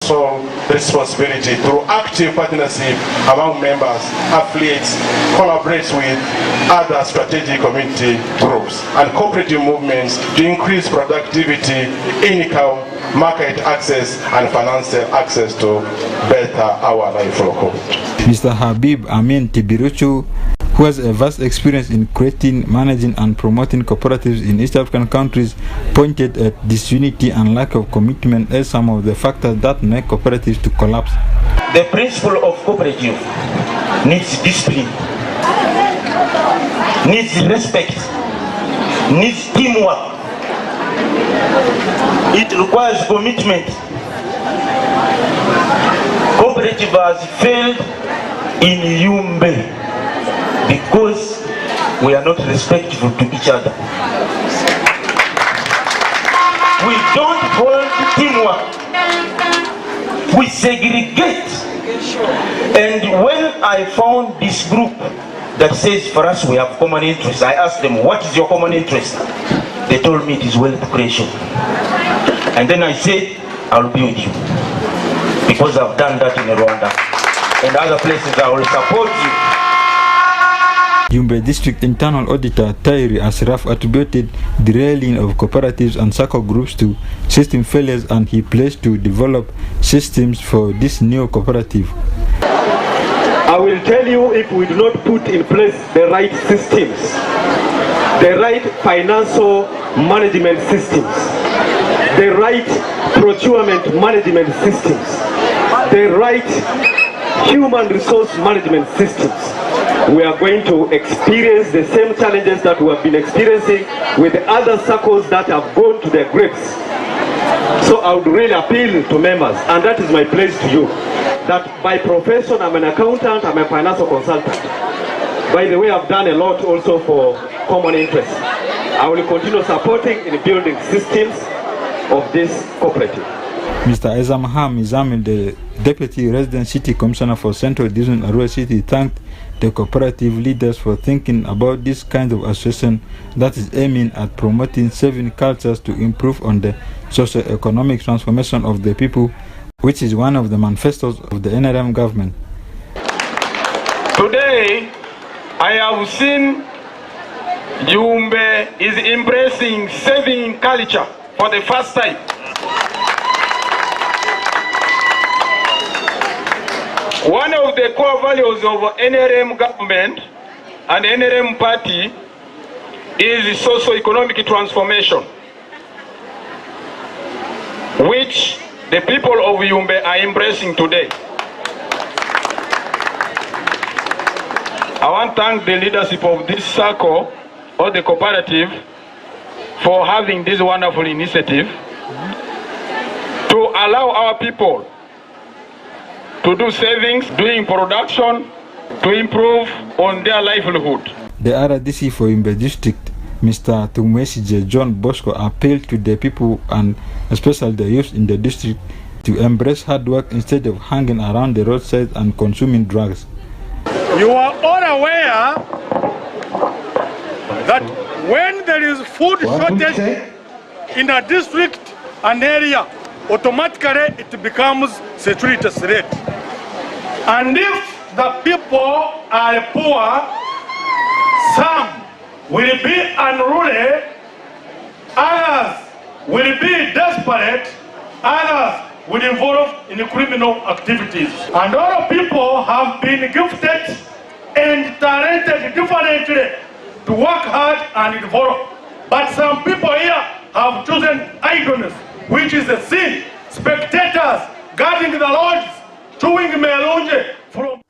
So responsibility through active partnership among members, affiliates, collaborates with other strategic community groups and cooperative movements to increase productivity, income, market access and financial access to better our livelihood. Mr. Habib Amin Tibiruchu, who has a vast experience in creating, managing and promoting cooperatives in East African countries, pointed at disunity and lack of commitment as some of the factors that make cooperatives to collapse. The principle of cooperative needs discipline, needs respect, needs teamwork. It requires commitment. Cooperative has failed in Yumbe because we are not respectful to each other. We don't hold teamwork. We segregate. And when I found this group that says for us we have common interests, I asked them, what is your common interest? They told me it is wealth creation. And then I said, I'll be with you. Because I've done that in Rwanda. And other places I will support you. Yumbe District Internal Auditor Tairi Asraf attributed the derailing of cooperatives and circle groups to system failures, and he pledged to develop systems for this new cooperative. I will tell you, if we do not put in place the right systems, the right financial management systems, the right procurement management systems, the right human resource management systems, we are going to experience the same challenges that we have been experiencing with the other circles that have gone to their graves. So I would really appeal to members, and that is my pledge to you, that by profession I'm an accountant, I'm a financial consultant. By the way, I've done a lot also for common interest. I will continue supporting in building systems of this cooperative. Mr. Ezamham Izamil, the Deputy Resident City Commissioner for Central Division Arua City, thanked the cooperative leaders for thinking about this kind of association that is aiming at promoting saving cultures to improve on the socio-economic transformation of the people, which is one of the manifestos of the NRM government. Today, I have seen Yumbe is embracing saving culture for the first time. One of the core values of NRM government and NRM party is socio-economic transformation, which the people of Yumbe are embracing today. I want to thank the leadership of this circle or the cooperative for having this wonderful initiative to allow our people to do savings, doing production, to improve on their livelihood. The RDC for Yumbe District, Mr. Tumwesije John Bosco, appealed to the people and especially the youth in the district to embrace hard work instead of hanging around the roadside and consuming drugs. You are all aware that when there is food shortage in a district, an area, automatically it becomes security threat. And if the people are poor, some will be unruly, others will be desperate, others will involve in criminal activities. And all people have been gifted and talented differently to work hard and develop. But some people here have chosen idleness, which is a sin. Spectators guarding the lords, chewing melonge from.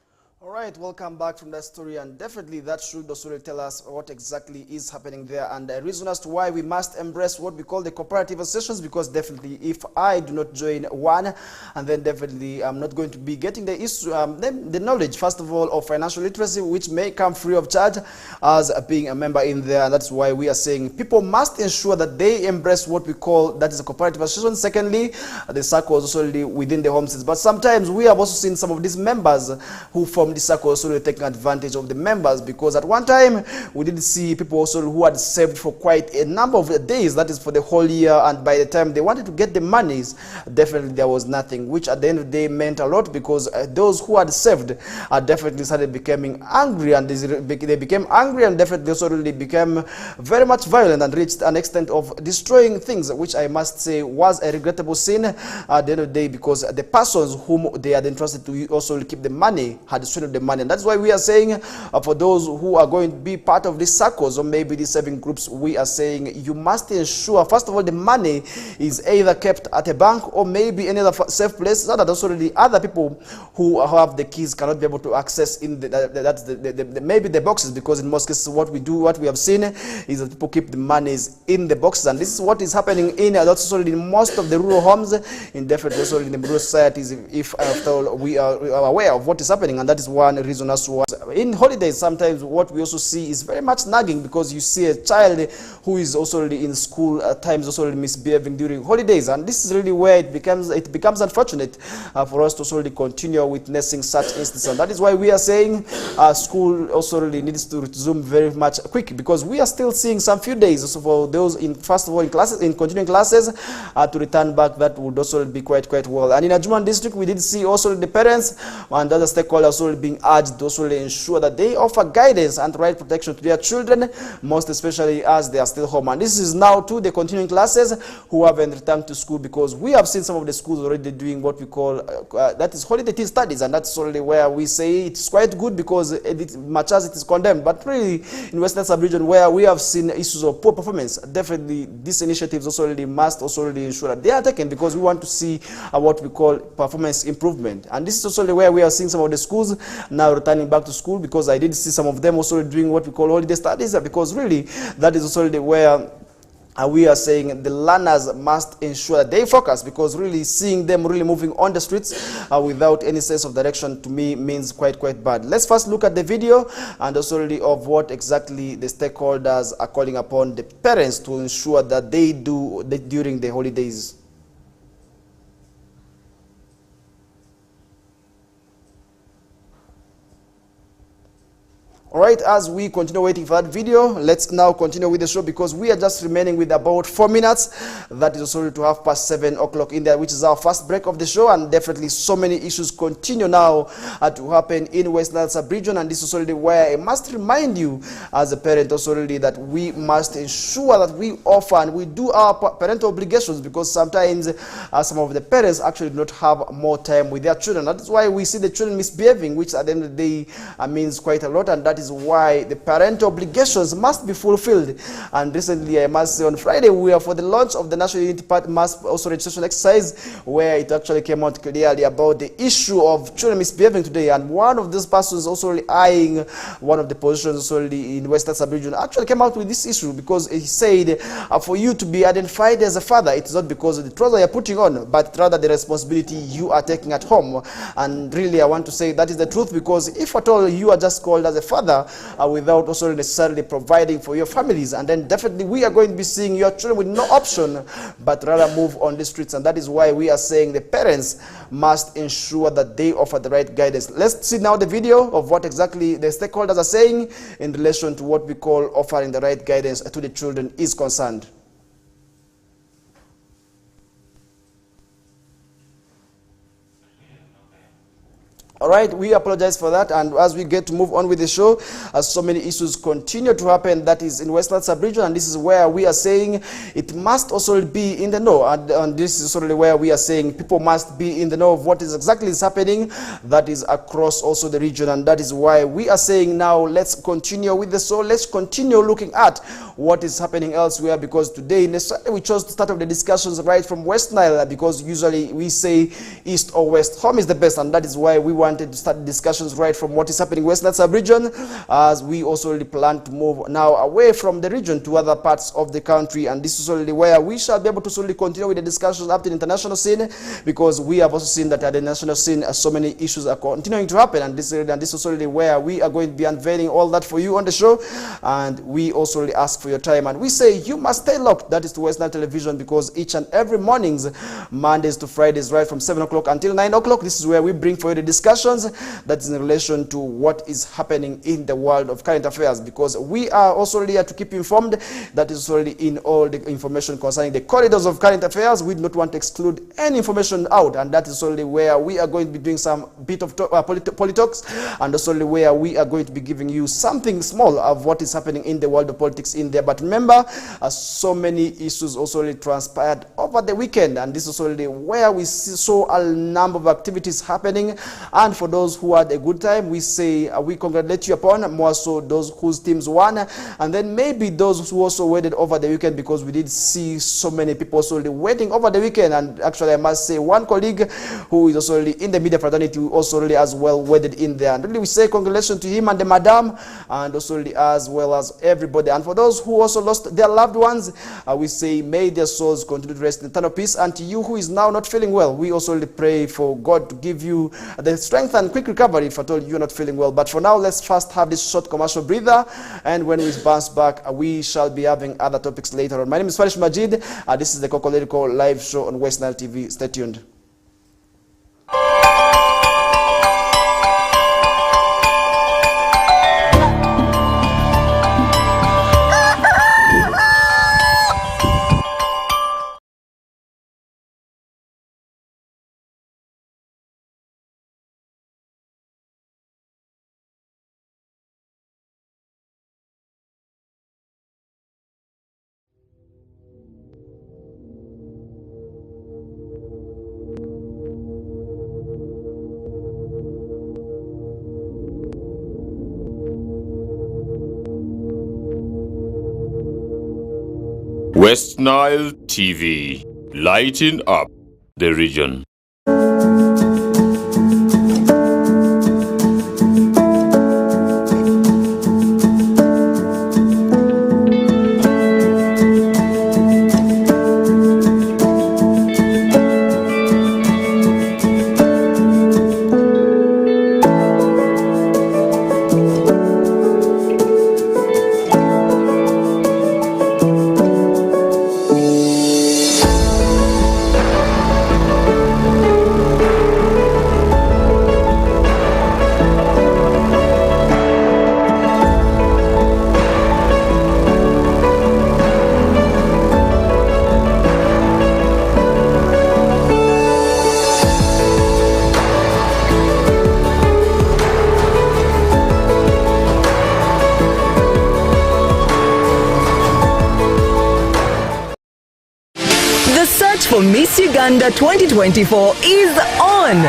All right, welcome back from that story, and definitely that should also tell us what exactly is happening there and the reason as to why we must embrace what we call the cooperative associations, because definitely if I do not join one, and then definitely I'm not going to be getting the issue, the knowledge, first of all, of financial literacy, which may come free of charge as being a member in there. And that's why we are saying people must ensure that they embrace what we call, that is a cooperative association. Secondly, the circles also within the homesteads. But sometimes we have also seen some of these members who from the circle also taking advantage of the members, because at one time we did see people also who had saved for quite a number of days, that is for the whole year, and by the time they wanted to get the monies, definitely there was nothing, which at the end of the day meant a lot, because those who had saved definitely started becoming angry, and they became angry, and definitely also really became very much violent and reached an extent of destroying things, which I must say was a regrettable sin at the end of the day, because the persons whom they had entrusted to also keep the money had destroyed the money. And that's why we are saying for those who are going to be part of these circles or maybe these saving groups, we are saying you must ensure first of all the money is either kept at a bank or maybe any other safe place, so that also the other people who have the keys cannot be able to access in maybe the boxes, because in most cases what we have seen is that people keep the monies in the boxes, and this is what is happening in also in most of the rural homes, in definitely also in the rural societies, if after all we are aware of what is happening. And that is one reason as well. In holidays, sometimes what we also see is very much nagging, because you see a child who is also really in school at times also really misbehaving during holidays, and this is really where it becomes unfortunate for us to also really continue witnessing such instances. And that is why we are saying school also really needs to resume very much quick, because we are still seeing some few days also for those in first of all in classes, in continuing classes, to return back. That would also be quite well. And in Ajuman district, we did see also the parents and other stakeholders also being urged to also ensure that they offer guidance and right protection to their children, most especially as they are still home. And this is now to the continuing classes who haven't returned to school, because we have seen some of the schools already doing what we call that is holiday tea studies, and that's already where we say it's quite good, because much as it is condemned, but really in Western Sub-region where we have seen issues of poor performance, definitely these initiatives also really must also really ensure that they are taken, because we want to see what we call performance improvement. And this is also where we are seeing some of the schools now returning back to school, because I did see some of them also doing what we call holiday studies, because really that is also where we are saying the learners must ensure that they focus, because really seeing them really moving on the streets without any sense of direction, to me, means quite bad. Let's first look at the video and also really of what exactly the stakeholders are calling upon the parents to ensure that they do during the holidays. Alright, as we continue waiting for that video, let's now continue with the show, because we are just remaining with about 4 minutes. That is also to 7:30 in there, which is our first break of the show. And definitely so many issues continue now to happen in Western Sub-region, and this is already where I must remind you as a parent also really that we must ensure that we offer and we do our parental obligations, because sometimes some of the parents actually do not have more time with their children. That is why we see the children misbehaving, which at the end of the day means quite a lot, and that is why the parental obligations must be fulfilled. And recently, I must say, on Friday, we are for the launch of the National Unity Party Mass also registration exercise, where it actually came out clearly about the issue of children misbehaving today. And one of these persons also really eyeing one of the positions also really in Western Sub-region actually came out with this issue, because he said for you to be identified as a father, it is not because of the trouser you're putting on, but rather the responsibility you are taking at home. And really, I want to say that is the truth, because if at all you are just called as a father without also necessarily providing for your families, and then definitely we are going to be seeing your children with no option but rather move on the streets. And that is why we are saying the parents must ensure that they offer the right guidance. Let's see now the video of what exactly the stakeholders are saying in relation to what we call offering the right guidance to the children is concerned. All right, we apologize for that, and as we get to move on with the show, as so many issues continue to happen, that is in Western Sub-region, and this is where we are saying it must also be in the know, and this is sort of where we are saying people must be in the know of what is exactly is happening, that is across also the region. And that is why we are saying now let's continue with the show, let's continue looking at what is happening elsewhere, because today we chose to start off the discussions right from West Nile, because usually we say east or west, home is the best, and that is why we wanted to start discussions right from what is happening in Western Sub-region, as we also really plan to move now away from the region to other parts of the country. And this is already where we shall be able to slowly continue with the discussions up to the international scene, because we have also seen that at the national scene so many issues are continuing to happen, and this is already where we are going to be unveiling all that for you on the show. And we also really ask for your time, and we say you must stay locked, that is to Western Television, because each and every mornings, Mondays to Fridays, right from 7 o'clock until 9 o'clock, this is where we bring for you the discussion discussions that is in relation to what is happening in the world of current affairs, because we are also here to keep you informed. That is already in all the information concerning the corridors of current affairs. We do not want to exclude any information out, and that is only where we are going to be doing some bit of politics, and also where we are going to be giving you something small of what is happening in the world of politics in there. But remember, so many issues also transpired over the weekend, and this is already where we saw a number of activities happening. And for those who had a good time, we say we congratulate you upon, more so those whose teams won, and then maybe those who also waited over the weekend, because we did see so many people also waiting over the weekend. And actually, I must say, one colleague who is also in the media fraternity also really as well waited in there, and really we say congratulations to him and the madam, and also really as well as everybody. And for those who also lost their loved ones, we say may their souls continue to rest in eternal peace. And to you who is now not feeling well, we also really pray for God to give you the strength and quick recovery if at all you're not feeling well. But for now, let's first have this short commercial breather, and when we bounce back, we shall be having other topics later on. My name is Farish Majid. This is the Kokoliriko live show on West Nile TV. Stay tuned. West Nile TV, lighting up the region. For Miss Uganda 2024 is on.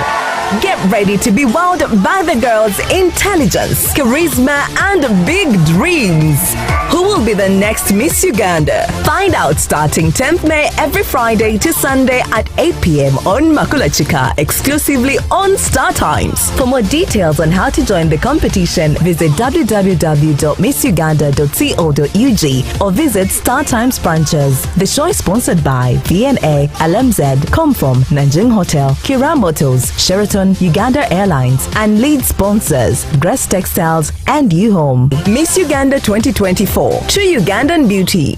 Get ready to be wowed by the girls' intelligence, charisma, and big dreams. Who will be the next Miss Uganda? Find out starting 10th May every Friday to Sunday at 8 p.m. on Makulachika, exclusively on Star Times. For more details on how to join the competition, visit www.missuganda.co.ug or visit Star Times branches. The show is sponsored by VNA, LMZ, Comform, Nanjing Hotel, Kira Motors, Sheraton, Uganda Airlines, and lead sponsors, Grace Textiles and U-Home. Miss Uganda 2024, true Ugandan beauty.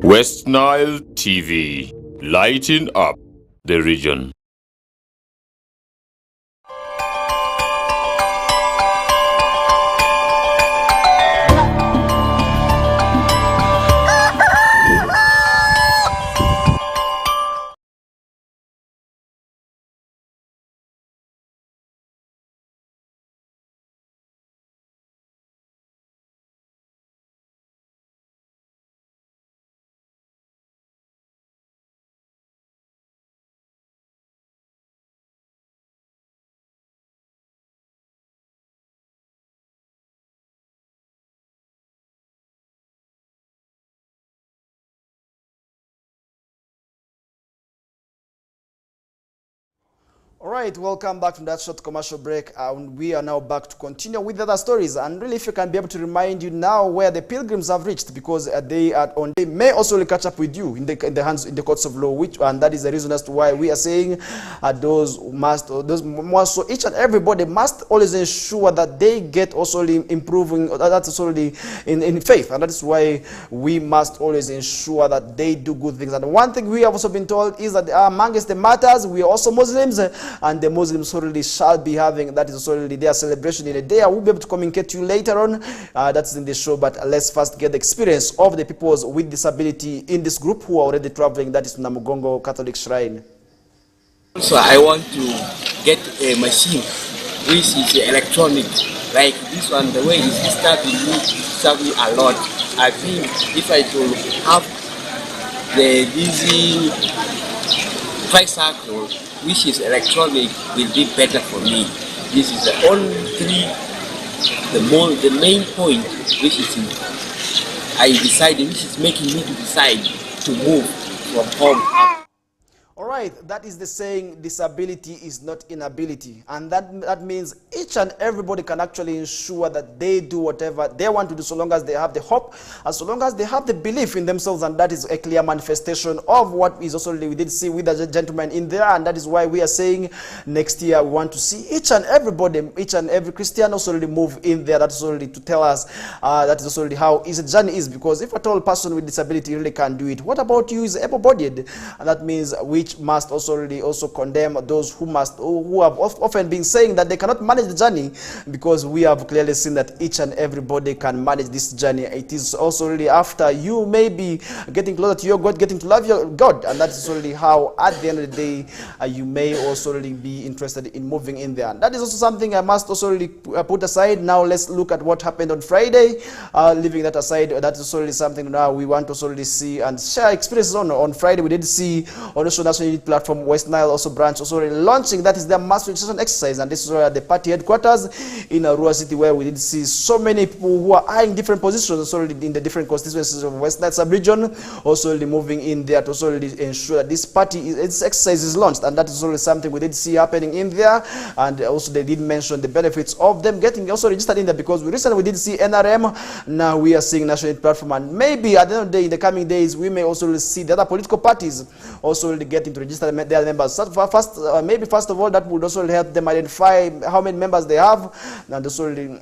West Nile TV, lighting up the region. All right, welcome back from that short commercial break. We are now back to continue with other stories. And really, if you can be able to remind you now where the pilgrims have reached, because they may also catch up with you in the courts of law, and that is the reason as to why we are saying those each and everybody must always ensure that they get also improving. That's also in faith, and that is why we must always ensure that they do good things. And one thing we have also been told is that amongst the matters, we are also Muslims. And the Muslims already shall be having, that is already their celebration in a day. I will be able to communicate to you later on. That's in the show, but let's first get the experience of the people with disability in this group who are already traveling. That is Namugongo Catholic Shrine. So I want to get a machine which is electronic, like this one. The way it's starting me serve me a lot. I think if I could have the tricycle which is electronic will be better for me. This is the only the main point which is which is making me to decide to move from home. All right, that is the saying, disability is not inability. And that means each and everybody can actually ensure that they do whatever they want to do, so long as they have the hope, and so long as they have the belief in themselves. And that is a clear manifestation of what is also we did see with the gentleman in there. And that is why we are saying next year we want to see each and everybody, each and every Christian also really move in there. That's already to tell us that is also how easy the journey is. Because if at all person with disability really can do it, what about you is able-bodied? And that means which must also really condemn those who have often been saying that they cannot manage the journey, because we have clearly seen that each and everybody can manage this journey. It is also really after you may be getting closer to your God, getting to love your God, and that is really how at the end of the day you may also really be interested in moving in there. And that is also something I must also really put aside. Now let's look at what happened on Friday. Leaving that aside, that is also really something now we want to also really see and share experiences on Friday. We did see on the National Unity Platform West Nile also branch also really launching, that is their mass registration exercise, and this is at the party headquarters in Arua City, where we did see so many people who are eyeing different positions also really in the different constituencies of West Nile sub-region, also really moving in there to also really ensure that this its exercise is launched. And that is also something we did see happening in there. And also they did mention the benefits of them getting also registered in there, because we recently did see NRM, now we are seeing National Unity Platform, and maybe at the end of the day, in the coming days, we may also see the other political parties also really getting to register their members. Maybe first of all, that would also help them identify how many members they have, and also really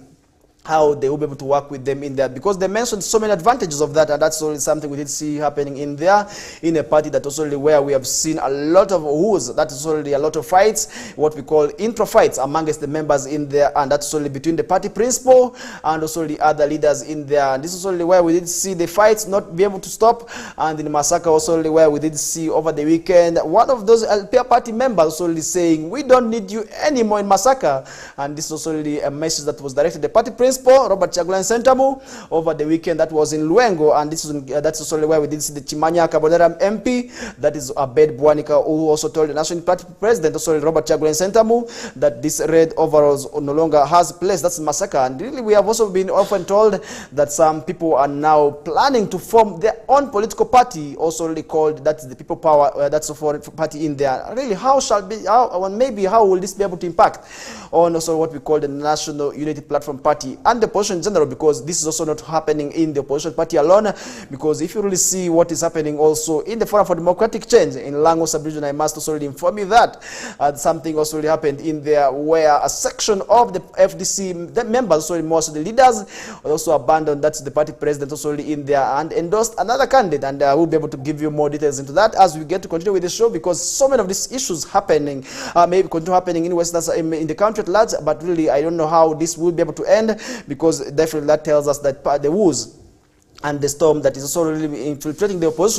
how they will be able to work with them in there, because they mentioned so many advantages of that. And that's already something we did see happening in there, in a party that also where we have seen a lot of who's, that is already a lot of fights, what we call intro fights amongst the members in there, and that's only between the party principal and also the other leaders in there. And this is only where we did see the fights not be able to stop, and in Masaka also only where we did see over the weekend one of those LPR party members only saying, we don't need you anymore in Masaka. And this was only a message that was directed to the party principal Robert Chagulanyi Sentamu over the weekend. That was in Luengo, and this is that's also where we did see the Chimanya Kabonera MP, that is Abed Bwanika, who also told the National Party President, also Robert Chagulanyi Sentamu, that this red overalls no longer has place. That's massacre. And really we have also been often told that some people are now planning to form their own political party, also really called, that's the People Power, that's a foreign party in there. Really, how will this be able to impact on also what we call the National Unity Platform Party and the opposition in general, because this is also not happening in the opposition party alone. Because if you really see what is happening also in the Forum for Democratic Change in Lango sub-region, I must also really inform you that something also really happened in there, where a section of the FDC the members, also most of the leaders, also abandoned, that's the party president also really in there, and endorsed another candidate. And I will be able to give you more details into that as we get to continue with the show, because so many of these issues happening maybe continue happening in Western in the country at large, but really I don't know how this will be able to end, because definitely that tells us that the woes and the storm that is also really infiltrating the opposition